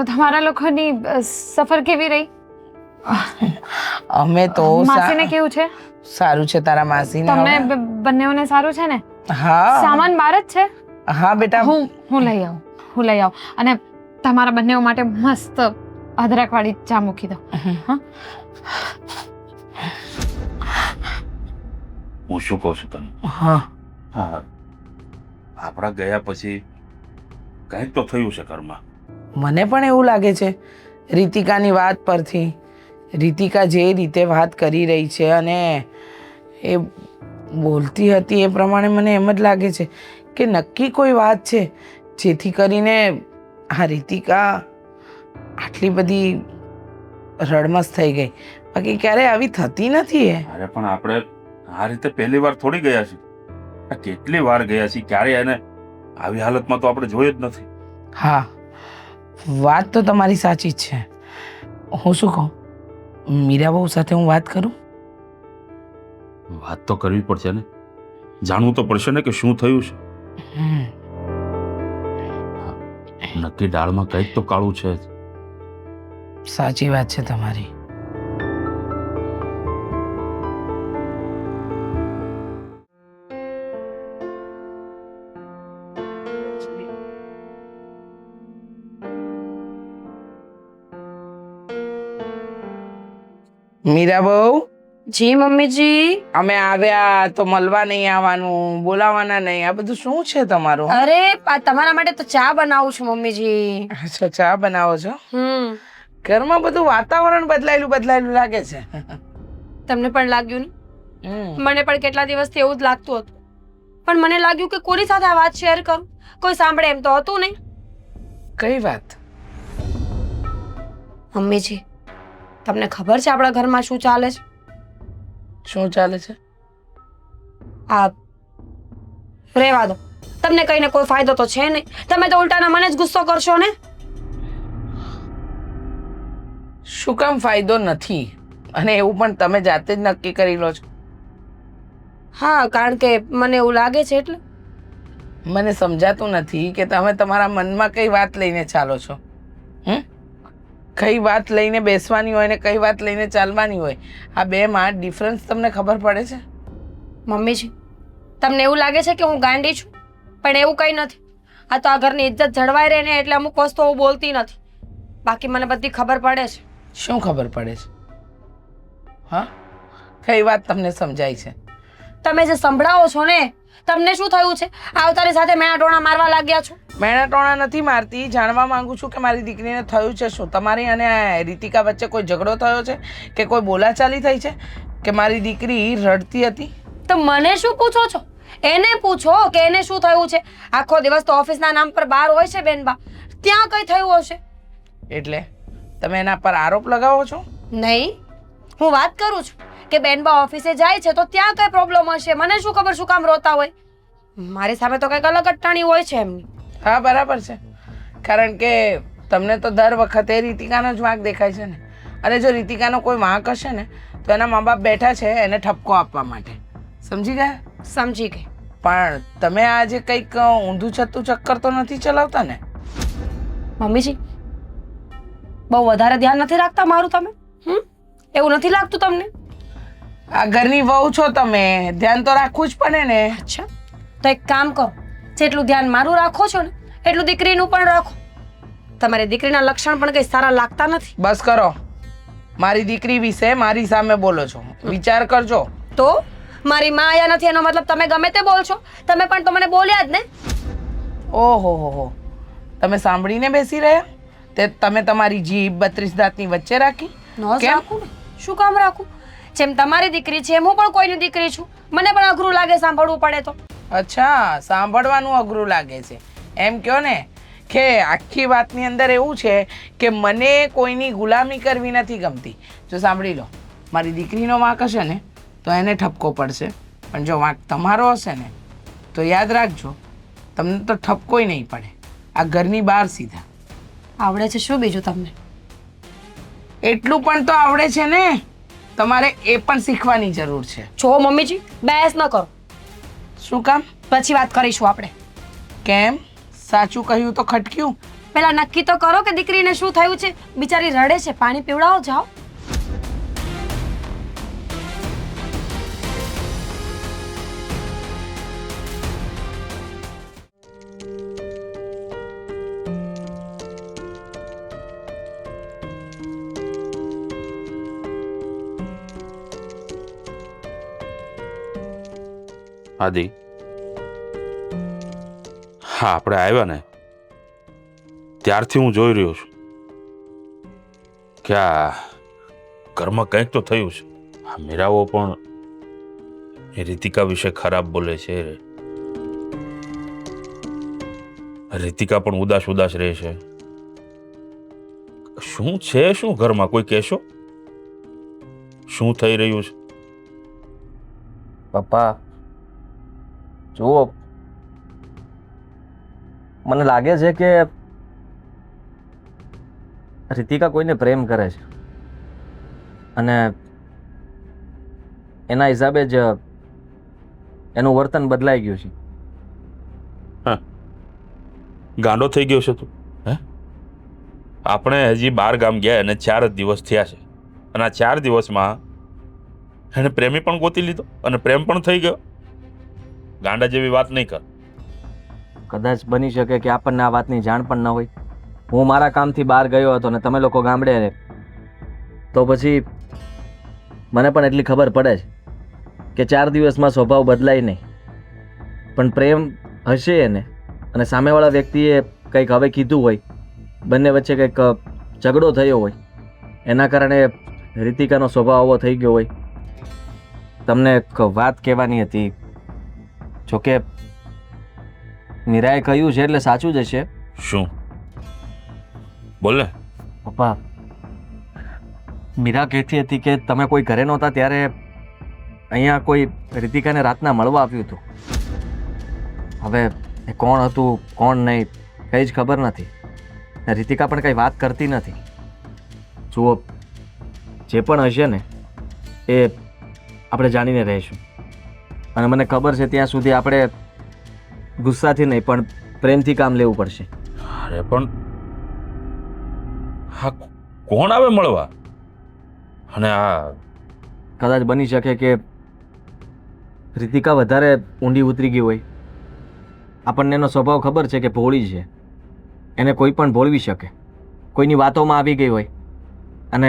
તમારા લોકોની સફર કેવી રહી? અમે તો માસીને કેવું છે? સારું છે. તારા માસીને તમને હવે? બંનેઓને સારું છે ને? હા સામાન બહાર જ છે? હા બેટા, હું લઈ આવું અને તમારા બંનેઓ માટે મસ્ત અદરકવાળી ચા મૂકી દઉં. હા, હું શું કહું છું તને? હા હા, આપણા ગયા પછી કંઈક તો થયું છે ઘરમાં. મને પણ એવું લાગે છે રીતિકાની વાત પરથી. રીતિકા જે રીતે વાત કરી રહી છે અને એ બોલતી હતી એ પ્રમાણે મને એમ જ લાગે છે કે નક્કી કોઈ વાત છે જેથી કરીને આ રીતિકા આટલી બધી રડમસ થઈ ગઈ. બાકી ક્યારે આવી થતી નથી એ. અરે પણ આપણે આ રીતે પહેલી વાર થોડી ગયા છીએ. આ કેટલી વાર ગયા છીએ, ક્યારે એને આવી હાલતમાં તો આપણે જોઈ જ નથી. હા, વાત તો તમારી સાચી જ છે. હું શું કહું, મીરાબહુ સાથે હું વાત કરું? વાત તો કરવી પડશે ને, જાણવું તો પડશે ને કે શું થયું છે. હમ, નક્કી દાળમાં કંઈક તો કાળું છે જ. સાચી વાત છે તમારી. મીરાબહુ, જી મમ્મીજી. અમે આવ્યા તો મળવા નહીં આવવાનું, બોલાવાના નહીં, આ બધું શું છે તમારું? અરે તમારા માટે તો ચા બનાવું છું મમ્મીજી. અચ્છા, ચા બનાવો છો? ઘરમાં બધું વાતાવરણ બદલાયેલું લાગે છે. તમને પણ લાગ્યું ને? હમ, મને પણ કેટલા દિવસથી એવું જ લાગતું હતું, પણ મને લાગ્યું કે કોની સાથે આ વાત શેર કરું, કોઈ સાંભળે એમ તો હતું નહીં. કઈ વાત? મમ્મીજી, તમને ખબર છે આપણા ઘરમાં શું ચાલે છે? શું ચાલે છે? આ રહેવા દો, તમને કહીને કોઈ ફાયદો તો છે નહીં. તમે તો ઉલટાના મને જ ગુસ્સો કરશો ને. શું કામ ફાયદો નથી? અને એવું પણ તમે જાતે જ નક્કી કરી લો છો. હા, કારણ કે મને એવું લાગે છે એટલે. મને સમજાતું નથી કે તમે તમારા મનમાં કઈ વાત લઈને ચાલો છો. કઈ વાત લઈને બેસવાની હોય ને કઈ વાત લઈને ચાલવાની હોય, આ બેમાં ડિફરન્સ તમને ખબર પડે છે? મમ્મીજી, તમને એવું લાગે છે કે હું ગાંડી છું, પણ એવું કંઈ નથી. આ તો આ ઘરની ઇજ્જત જળવાઈ રહે ને એટલે અમુક વસ્તુઓ હું બોલતી નથી. બાકી મને બધી ખબર પડે છે. શું ખબર પડે છે? હા, કઈ વાત તમને સમજાય છે? તમે જે સંભળાવો છો ને, તમને શું થયું છે? આવતાની સાથે મેણા ટોણા મારવા લાગ્યા છો. મેણા ટોણા નથી મારતી. જાણવા માંગુ છું કે મારી દીકરીને થયું છે શું? તમારી અને રીતિકા વચ્ચે કોઈ ઝઘડો થયો છે કે કોઈ બોલાચાલી થઈ છે કે મારી દીકરી રડતી હતી? તો મને શું પૂછો છો? એને પૂછો કે એને શું થયું છે. આખો દિવસ તો ઓફિસના નામ પર બહાર હોય છે બેનબા, ત્યાં કઈ થયું હશે. એટલે તમે એના પર આરોપ લગાવો છો? નહીં, હું વાત કરું છું કે બેનબા ઓફિસે જાય છે તો ત્યાં કઈ પ્રોબ્લેમ હશે. મને શું ખબર શું કામ રોતા હોય. મારી સામે તો કઈક અલગ અટ્ટાણી હોય છે એમની. હા, બરાબર છે. કારણ કે તમને તો દર વખતે રીતિકાનો જ વાંક દેખાય છે ને. અને જો રીતિકાનો કોઈ વાંક હશે ને તો એના મા બાપ બેઠા છે એને ઠપકો આપવા માટે. સમજી ગયા? સમજી ગઈ. પણ તમે આજે કંઈક ઊંધું છતું ચક્કર તો નથી ચલાવતા ને? મમ્મીજી, બહુ વધારે ધ્યાન નથી રાખતા મારું તમે? એવું નથી લાગતું તમને? આ ઘરની વહુ છો તમે, ધ્યાન તો રાખવું જ પડે ને. અચ્છા, તો એક કામ કરો, જેટલું ધ્યાન મારું રાખો છો ને એટલું દીકરીનું પણ રાખો. તમારી દીકરીના લક્ષણ પણ કઈ સારા લાગતા નથી. બસ કરો. મારી દીકરી વિશે મારી સામે બોલો છો, વિચાર કરજો. તો મારી માં આયા નથી એનો મતલબ તમે ગમે તે બોલશો? તમે પણ તો મને બોલ્યા જ ને. ઓહો હો, તમે સાંભળીને બેસી રહ્યા? તે તમે તમારી જીભ 32 દાંતની વચ્ચે રાખી? નો કેમ? રાખું ને. શું કામ રાખું? જેમ તમારી દીકરી છે એમ હું પણ કોઈની દીકરી છું. મને પણ અઘરું લાગે સાંભળવું પડે તો. અચ્છા, સાંભળવાનું અઘરું લાગે છે એમ કહો ને. આખી વાતની અંદર એવું છે કે મને કોઈની ગુલામી કરવી નથી ગમતી. જો સાંભળી લો, મારી દીકરીનો વાંક હશે ને તો એને ઠપકો પડશે, પણ જો વાંક તમારો હશે ને તો યાદ રાખજો, તમને તો ઠપકોય નહીં પડે. આ ઘરની બહાર સીધા. આવડે છે શું બીજું તમને? એટલું પણ તો આવડે છે ને, તમારે એ પણ શીખવાની જરૂર છે. જો મમ્મીજી બહેસ ન કરો, શું કામ? પછી વાત કરીશું આપણે. કેમ? સાચું કહ્યું તો ખટક્યું? પેલા નક્કી તો કરો કે દીકરીને શું થયું છે. બિચારી રડે છે, પાણી પીવડાવો જાઓ. આદિ, હા, આપણે આવ્યા ને ત્યારથી હું જોઈ રહ્યો છું કે આ ઘરમાં કંઈક તો થયું છે. આ મીરાઓ પણ એ રીતિકા વિશે ખરાબ બોલે છે. રીતિકા પણ ઉદાસ ઉદાસ રહે છે. શું છે શું ઘરમાં? કોઈ કહેશો શું થઈ રહ્યું છે? પપ્પા જુઓ, મને લાગે છે કે રીતિકા કોઈને પ્રેમ કરે છે અને એના હિસાબે જ એનું વર્તન બદલાઈ ગયું છે. ગાંડો થઈ ગયો છે તું? હે, આપણે હજી 12 ગામ ગયા અને 4 જ દિવસ થયા છે અને આ 4 દિવસમાં એને પ્રેમી પણ ગોતી લીધો અને પ્રેમ પણ થઈ ગયો. ગાંડા જેવી વાત નહીં કર. કદાચ બની શકે કે આપણને આ વાતની જાણ પણ ન હોય. હું મારા કામથી બહાર ગયો હતો ને તમે લોકો ગામડે રહે, તો પછી મને પણ એટલી ખબર પડે છે કે 4 દિવસમાં સ્વભાવ બદલાય નહીં, પણ પ્રેમ હશે એને અને સામેવાળા વ્યક્તિએ કંઈક હવે કીધું હોય, બંને વચ્ચે કંઈક ઝઘડો થયો હોય, એના કારણે રીતિકાનો સ્વભાવ આવો થઈ ગયો હોય. તમને એક વાત કહેવાની હતી. જોકે મીરાએ કહ્યું છે એટલે સાચું જ હશે. શું? બોલ ને. પપ્પા, મીરા કહેતી હતી કે તમે કોઈ ઘરે નહોતા ત્યારે અહીંયા કોઈ રીતિકાને રાતના મળવા આવ્યું હતું. હવે એ કોણ હતું કોણ નહીં કંઈ જ ખબર નથી. રીતિકા પણ કંઈ વાત કરતી નથી. જુઓ, જે પણ હશે ને એ આપણે જાણીને રહીશું અને મને ખબર છે ત્યાં સુધી આપણે ગુસ્સાથી નહીં પણ પ્રેમથી કામ લેવું પડશે. અરે પણ હા, કોણ આવે મળવા? અને આ કદાચ બની શકે કે રીતિકા વધારે ઊંડી ઉતરી ગઈ હોય. આપણને એનો સ્વભાવ ખબર છે કે ભોળી છે, એને કોઈ પણ ભોળવી શકે, કોઈની વાતોમાં આવી ગઈ હોય અને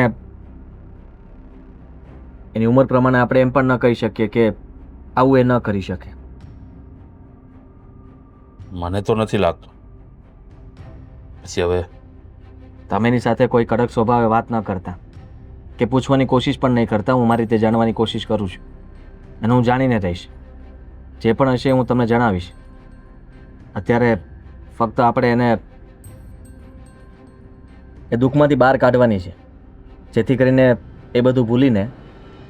એની ઉંમર પ્રમાણે આપણે એમ પણ ન કહી શકીએ કે આવું એ ન કરી શકે. મને તો નથી લાગતું. પછી હવે તમે એની સાથે કોઈ કડક સ્વભાવે વાત ન કરતા કે પૂછવાની કોશિશ પણ નહીં કરતા. હું મારી રીતે જાણવાની કોશિશ કરું છું અને હું જાણીને રહીશ. જે પણ હશે હું તમને જણાવીશ. અત્યારે ફક્ત આપણે એને એ દુઃખમાંથી બહાર કાઢવાની છે, જેથી કરીને એ બધું ભૂલીને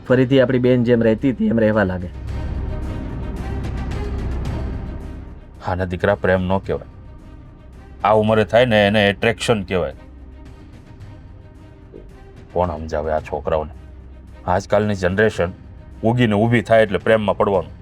ફરીથી આપણી બેન જેમ રહેતી હતી એમ રહેવા લાગે. આને દીકરા પ્રેમ ન કહેવાય. આ ઉંમરે થાય ને એને એટ્રેક્શન કહેવાય. કોણ સમજાવે આ છોકરાઓને? આજકાલની જનરેશન ઉગીને ઊભી થાય એટલે પ્રેમમાં પડવાનું.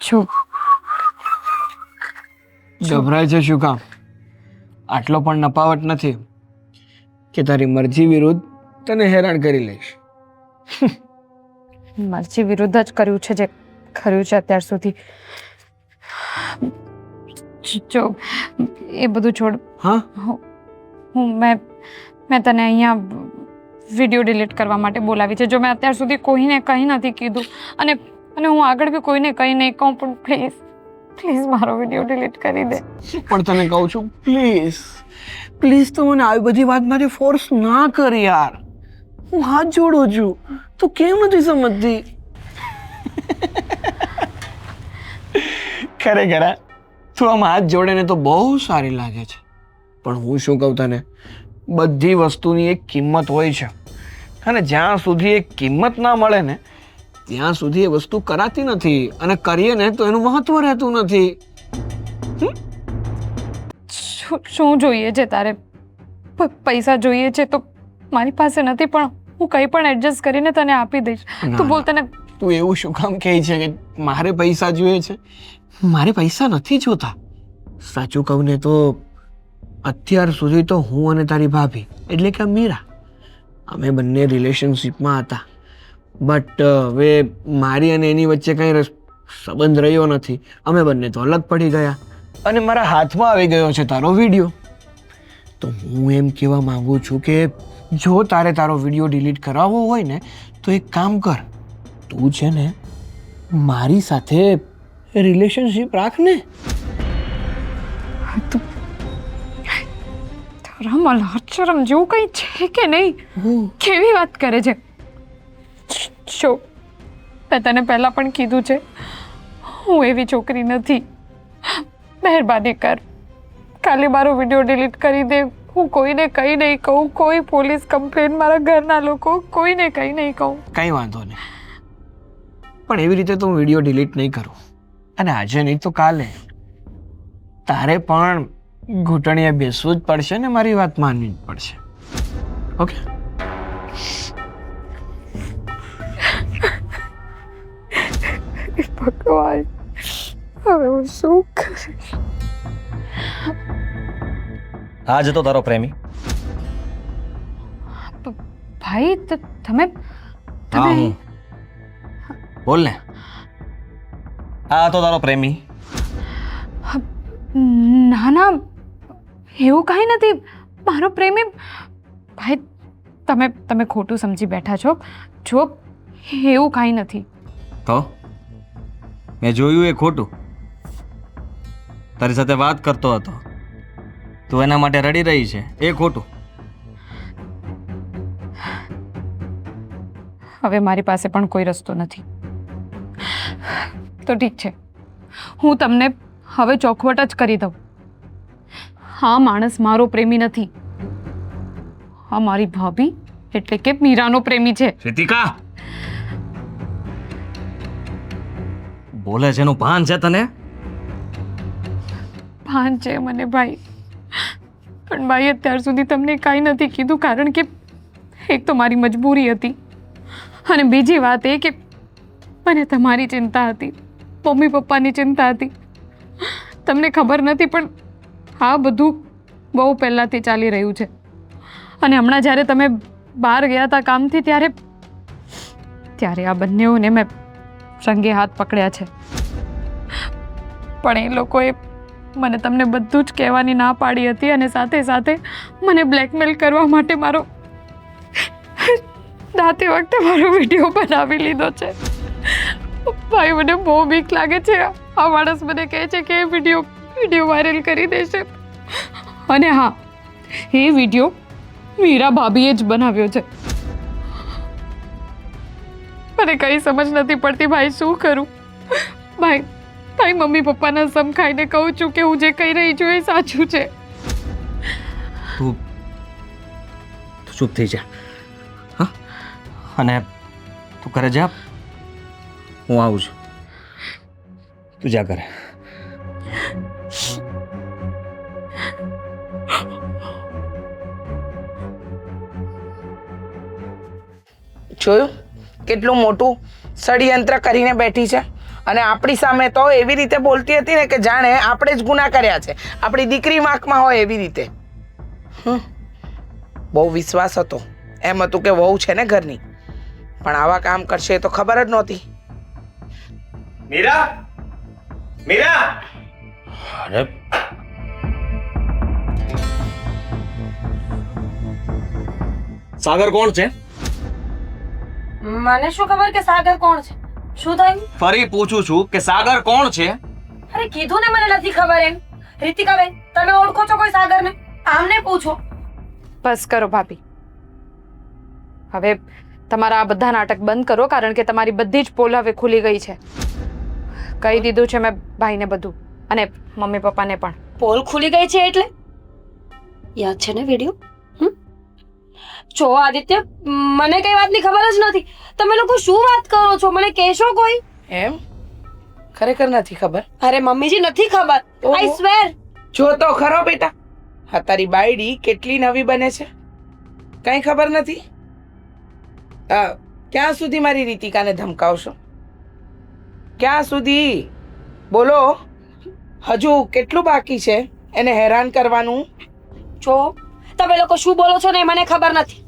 છું ગભરાય છે શું કામ? આટલો પણ નપાવટ નથી કે તારી મરજી વિરુદ્ધ તને હેરાન કરી લઈશ. મરજી વિરુદ્ધ જ કર્યું છે જે કર્યું છે અત્યાર સુધી. જો એ બધું છોડ. હા, હું મેં તને અહીંયા વિડીયો ડિલીટ કરવા માટે બોલાવી છે. જો મેં અત્યાર સુધી કોઈને કંઈ નથી કીધું અને હું આગળ બી કોઈને કંઈ નહીં કહું, પણ પ્લીઝ પ્લીઝ મારો વિડીયો ડિલીટ કરી દે. પણ તને કહું છું પ્લીઝ પ્લીઝ તું મને આવી બધી વાત માટે ફોર્સ ના કર યાર. હું હાથ જોડું છું, તું કેમ નથી સમજતી? ખરેખર તું આમ હાથ જોડે ને તો બહુ સારી લાગે છે, પણ હું શું કહું તને, બધી વસ્તુની એક કિંમત હોય છે, અને જ્યાં સુધી એ કિંમત ના મળે ને ત્યાં સુધી એ વસ્તુ કરાતી નથી, અને કરીએ ને તો એનું મહત્વ રહેતું નથી. શું જોઈએ છે તારે? પૈસા જોઈએ છે તો મારી પાસે નથી, પણ હું કંઈ પણ એડજસ્ટ કરીને તને આપી દઈશ. તું બોલ, તને તું એવું શું કામ કહે છે કે મારે પૈસા જોઈએ છે? મારે પૈસા નથી જોતા. સાચું કહું ને તો અત્યાર સુધી તો હું અને તારી ભાભી એટલે કે મીરા, અમે બંને રિલેશનશિપમાં હતા, બટ હવે મારી અને એની વચ્ચે કંઈ સંબંધ રહ્યો નથી. અમે બંને તો અલગ પડી ગયા, અને મારા હાથમાં આવી ગયો છે તારો વિડીયો. તો હું એમ કહેવા માંગુ છું કે જો તારે તારો વિડીયો ડિલીટ કરાવવો હોય ને તો એક કામ કર, તું છે ને મારી સાથે રિલેશનશિપ રાખ ને. તારામાં લાજશરમ જેવું કંઈ છે કે નહીં? કેવી વાત કરે છે? શો, મેં તને પહેલાં પણ કીધું છે, હું એવી છોકરી નથી. મહેરબાની કર, કાલે મારો વિડીયો ડિલીટ કરી દે. હું કોઈને કંઈ નહીં કહું, કોઈ પોલીસ કમ્પ્લેન, મારા ઘરના લોકો, કોઈને કંઈ નહીં કહું. કંઈ વાંધો નહીં, પણ એવી રીતે તો હું વિડીયો ડિલીટ નહીં કરું, અને આજે નહીં તો કાલે તારે પણ ઘૂંટણીએ બેસવું જ પડશે ને મારી વાત માનવી જ પડશે. ઓકે? ભગવાન, હવે હું શું કરીશ? આ જતો તારો પ્રેમી. ભાઈ, તમે હા, હું. બોલ ને. આ તો તારો પ્રેમી. ના ના, એવું કાંઈ નથી. મારો પ્રેમી ભાઈ, તમે ખોટું સમજી બેઠા છો. જો એવું કાંઈ નથી. તો મેં જોયું એ ખોટું. તારી સાથે વાત કરતો હતો, તું એના માટે રડી રહી છે, એ ખોટું. હવે મારી પાસે પણ કોઈ રસ્તો નથી. તો ઠીક છે, હું તમને હવે ચોખવટ જ કરી દઉં. હા, માણસ મારો પ્રેમી નથી. હા, મારી ભાભી એટલે કે મીરાનો પ્રેમી છે. રીતિકા, બોલે છે એનું ભાન છે તને? ભાન છે મને ભાઈ, પણ ભાઈ અત્યાર સુધી તમને કાંઈ નથી કીધું, કારણ કે એક તો મારી મજબૂરી હતી, અને બીજી વાત એ કે મને તમારી ચિંતા હતી, મમ્મી પપ્પાની ચિંતા હતી. તમને ખબર નથી, પણ આ બધું બહુ પહેલાંથી ચાલી રહ્યું છે. અને હમણાં જ્યારે તમે બહાર ગયા હતા કામથી, ત્યારે આ બંનેઓને મેં રંગે હાથ પકડ્યા છે. પણ એ લોકોએ મને તમને બધું જ કહેવાની ના પાડી હતી, અને સાથે સાથે મને બ્લેકમેલ કરવા માટે દાતે વખતે મારો વિડીયો બનાવી લીધો છે. ભાઈ, મને બહુ બીક લાગે છે. આ માણસ મને કહે છે કે એ વિડીયો વાયરલ કરી દેશે. અને હા, એ વિડીયો મીરા ભાભીએ જ બનાવ્યો છે. મને કંઈ સમજ નથી પડતી ભાઈ, શું કરું? ભાઈ, મમ્મી પપ્પાના સમ ખાઈને કહું છું કે હું જે કહી રહી છું એ સાચું છે. તું ચૂપ થઈ જા. હા, અને તું ઘરે જા, હું આવું છું. તું જા ઘરે. જોયું કેટલું મોટું ષડયંત્ર કરીને બેઠી છે, અને આપણી સામે તો એવી રીતે બોલતી હતી ને કે જાણે આપણે જ ગુના કર્યા છે, આપણી દીકરી વાંકમાં હોય એવી રીતે. બહુ વિશ્વાસ હતો, એમ હતું કે વહુ છે ને ઘરની, પણ આવા કામ કરશે તો ખબર જ નહોતી. મીરા, મીરા! અરે સાગર કોણ છે? મને શું ખબર કે સાગર કોણ છે? શું થયું? ફરી પૂછું છું કે સાગર કોણ છે? અરે કીધું ને મને નથી ખબર એમ. રીતિકાબેન, તમે ઓળખો છો કોઈ સાગરને? આમને પૂછો. બસ કરો ભાભી. હવે તમારા આ બધા નાટક બંધ કરો, કારણ કે તમારી બધી જ પોલ હવે ખુલી ગઈ છે. કહી દીધું છે મેં ભાઈને બધું, અને મમ્મી પપ્પાને પણ. પોલ ખુલી ગઈ છે એટલે? યાદ છે ને વિડીયો? જો આદિત્ય, મને કઈ વાતની ખબર જ નથી. તમે લોકો શું વાત કરો છો? મને કહેશો કોઈ? એમ ખરેખર નથી ખબર? અરે મમ્મીજી, નથી ખબર. ઓહો. આઈ સ્વેર. જો તો ખરો બેટા, હા તારી બાયડી કેટલી નવી બને છે, કઈ ખબર નથી? ક્યાં સુધી મારી રીતિકાને ધમકાવશો? ક્યાં સુધી? બોલો, હજુ કેટલું બાકી છે એને હેરાન કરવાનું? જો તમે લોકો શું બોલો છો ને એ મને ખબર નથી.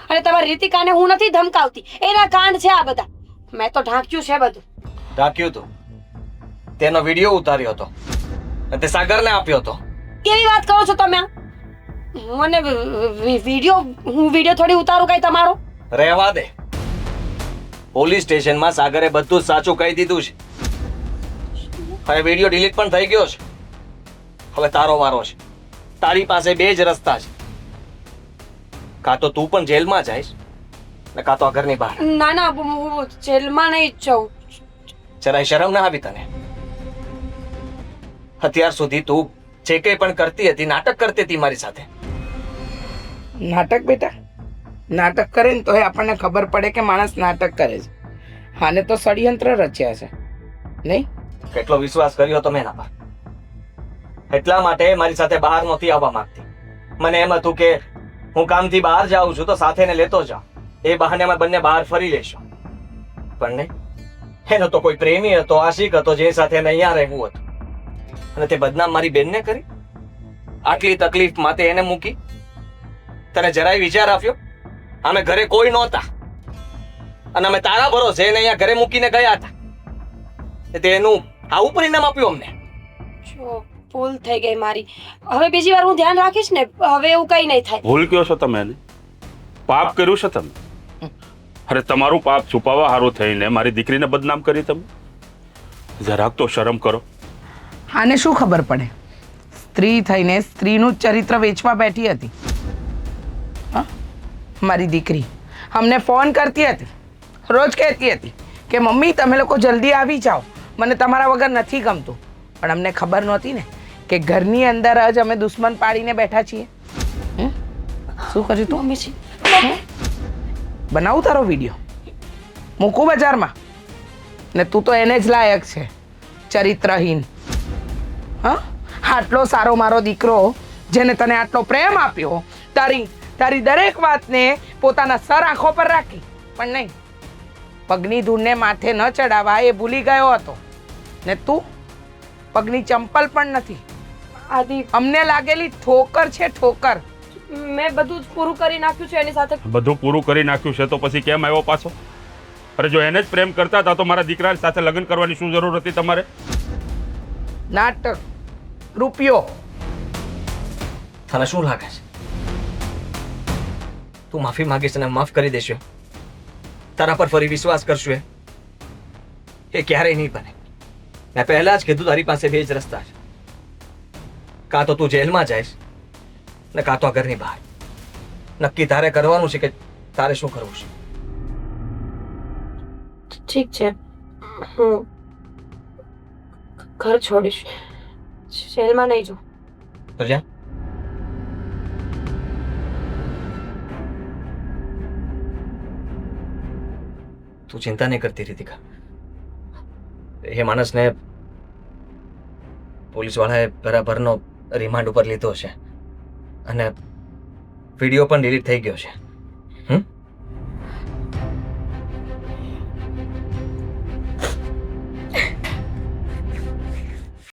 અને તમારી રીતિકાને હું નથી ધમકાવતી, એના કાંડ છે આ બધા. મેં તો ઢાંક્યું છે બધું. ઢાંક્યું હતું? તેનો વિડીયો ઉતાર્યો હતો અને તે સાગરને આપ્યો હતો. કેવી વાત કરો છો તમે? મને વિડીયો થોડી ઉતારું કઈ તમારો? રહેવા દે. પોલીસ સ્ટેશનમાં સાગરે બધું જ સાચું કહી દીધું છે. હવે વિડીયો ડિલીટ પણ થઈ ગયો છે. હવે તારો વારો છે. તારી પાસે બે જ રસ્તા છે. કાં તો તું પણ જેલમાં જઈશ ને કાં તો આ ઘરની બહાર. ના ના, હું જેલમાં નહીં જાઉં. જરાય શરમ ના આવી તને? અત્યાર સુધી તું જે કંઈ પણ કરતી હતી, નાટક કરતી હતી મારી સાથે. નાટક બેટા? નાટક કરે ને તો આપણને ખબર પડે કે માણસ નાટક કરે છે. આને તો ષડયંત્ર રચ્યા છે નહીં? કેટલો વિશ્વાસ કર્યો હતો મેં એના પર. એટલા માટે મારી સાથે બહાર નહોતી આવવા માંગતી. મને એમ હતું કે હું કામથી બહાર જાઉં છું તો સાથે ને લેતો જાઉં, એ બહાને અમે બંને બહાર ફરી લઈશું. પણ નહીં, એનો તો કોઈ પ્રેમી હતો, આશિક હતો, જે સાથે એને અહીંયા રહેવું હતું. અને તે બદનામ મારી બેનને કરી. આટલી તકલીફ માટે એને મૂકી. તને જરાય વિચાર આપ્યો? અમે ઘરે કોઈ નહોતા અને અમે તારા ભરોસે એને અહીંયા ઘરે મૂકીને ગયા હતા. તેનું આવું પરિણામ આપ્યું અમને. જો ભૂલ થઈ ગઈ મારી. હવે બીજી વાર હું ધ્યાન રાખીશ ને. હવે એવું કઈ નહીં થાય. ભૂલ કયો છો તમે એને? પાપ કર્યું છે તમે. અરે તમારું પાપ છુપાવવા હારું થઈને મારી દીકરીને બદનામ કરી તમે. જરાક તો શરમ કરો. આને શું ખબર પડે? સ્ત્રી થઈને સ્ત્રીનું ચરિત્ર વેચવા બેઠી હતી. હા, મારી દીકરી અમને ફોન કરતી હતી, રોજ કહેતી હતી કે મમ્મી તમે લોકો જલ્દી આવી જાઓ, મને તમારા વગર નથી ગમતું. પણ અમને ખબર નહોતી ને કે ઘરની અંદર જ અમે દુશ્મન પાડીને બેઠા છીએ. શું કર્યું તું? મમ્મીજી, બનાવું તારો વિડીયો, મૂકું બજારમાં, ને તું તો એને જ લાયક છે, ચરિત્રહીન. હા, આટલો સારો મારો દીકરો જેને તને આટલો પ્રેમ આપ્યો, તારી દરેક વાતને પોતાના સર આંખો પર રાખી, પણ નહીં, પગની ધૂળને માથે ન ચડાવવા એ ભૂલી ગયો હતો. ને તું પગની ચંપલ પણ નથી. આદિ, અમને લાગેલી ઠોકર છે, ઠોકર. મેં બધું જ પૂરું કરી નાખ્યું છે એની સાથે. બધું પૂરું કરી નાખ્યું છે તો પછી કેમ આવ્યો પાછો? અરે જો એને જ પ્રેમ કરતા હતા તો મારા દીકરા સાથે લગ્ન કરવાની શું જરૂર હતી તમારે? નાટક, રૂપિયો. તને શું લાગે છે તું માફી માંગીશ અને માફ કરી દેશો? તારા પર ફરી વિશ્વાસ કરશું એ ક્યારેય નહીં બને. મેં પહેલા જ કીધું તારી પાસે બે જ રસ્તા છે. કાં તો તું જેલમાં જઈશ ને કાં તો આ ઘરની બહાર. નક્કી તારે કરવાનું છે કે તારે શું કરવું છે. ઠીક છે, હું ઘર છોડીશ, જેલમાં નહીં જાઉં. તો જા. તું ચિંતા નહીં કરતી રીતિકા. એ માણસને પોલીસ વાળાએ બરાબરનો રિમાન્ડ ઉપર લીધો છે અને વિડીયો પણ ડિલીટ થઈ ગયો છે.